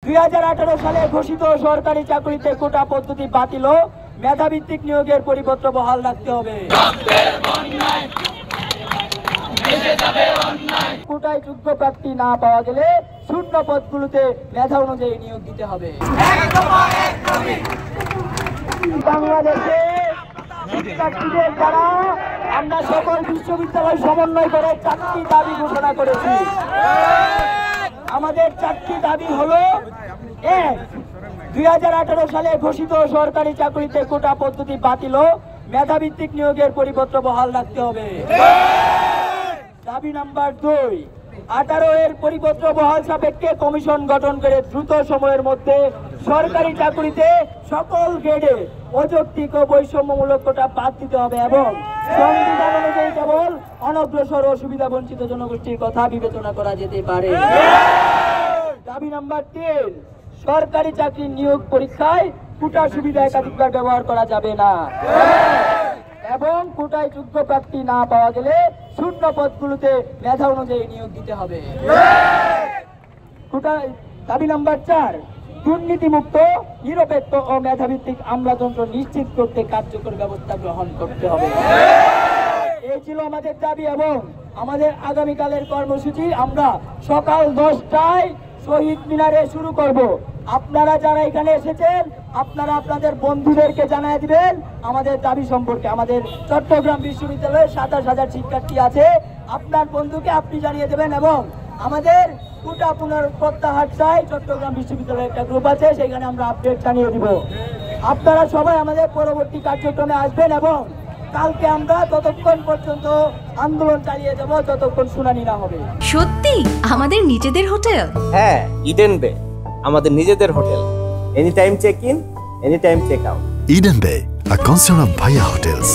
2018 সালে ঘোষিত সরকারি চাকরিতে কোটা পদ্ধতি বাতিল ও মেধাভিত্তিক নিয়োগের পরিপত্র বহাল রাখতে হবে। কোটায় যোগ্য প্রার্থী না পাওয়া গেলে শূন্য পদগুলোতে মেধা অনুযায়ী নিয়োগ দিতে হবে। বাংলাদেশে শিক্ষার্থীদের দ্বারা আমরা সকল বিশ্ববিদ্যালয় সমন্বয় করে 4টি দাবি ঘোষণা করেছি। আমাদের 4টি দাবি হলো: 1, 2018 সালে ঘোষিত সরকারি চাকরিতে কোটা পদ্ধতি বাতিল ও মেধাভিত্তিক নিয়োগের পরিপত্র বহাল রাখতে হবে। দাবি নাম্বার 2, 18 এর পরিপত্র বহাল সাপেক্ষে কমিশন গঠন করে দ্রুত সময়ের মধ্যে সরকারি চাকরিতে সকল গ্রেডে অযৌক্তিক ও বৈষম্যমূলক কোটা বাদ দিতে হবে এবং সংবিধান অনুযায়ী কেবল অনগ্রসর ও সুবিধা বঞ্চিত জনগোষ্ঠীর কথা বিবেচনা করা যেতে পারে। দাবি নাম্বার 3, সরকারি চাকরির নিয়োগ পরীক্ষায় কোটা সুবিধা একাধিকবার ব্যবহার করা যাবে না এবং কোটায় যোগ্য প্রার্থী না পাওয়া গেলে শূন্য পদগুলোতে মেধা অনুযায়ী নিয়োগ দিতে হবে। দাবি নাম্বার 4, দুর্নীতিমুক্ত, নিরপেক্ষ ও মেধাভিত্তিক আমলাতন্ত্র নিশ্চিত করতে কার্যকর ব্যবস্থা গ্রহণ করতে হবে। এই ছিল আমাদের দাবি এবং আমাদের আগামীকালের কর্মসূচি আমরা সকাল 10টায় শহীদ মিনারে শুরু করব। আপনারা যারা এখানে এসেছেন আপনারা আপনাদের বন্ধুদেরকে জানিয়ে দিবেন আমাদের দাবি সম্পর্কে। আমাদের চট্টগ্রাম বিশ্ববিদ্যালয়ে 27,000 শিক্ষার্থী আছে, আপনার বন্ধুকে আপনি জানিয়ে দেবেন এবং আমাদের কোটা পুনঃপ্রত্যাহার চাই চট্টগ্রাম বিশ্ববিদ্যালয়ের একটা গ্রুপ আছে, সেখানে আমরা আপডেট জানিয়ে দিব। আপনারা সবাই আমাদের পরবর্তী কার্যক্রমে আসবেন এবং কালকে আমরা ততক্ষণ পর্যন্ত আন্দোলন চালিয়ে যাব যতক্ষণ শুনানি না হবে। সত্যি আমাদের নিজেদের হোটেল? হ্যাঁ, ইডেন বে আমাদের নিজেদের হোটেল। Any time check in, any time check out. Eden Bay, a concern of Bhaiya Hotels.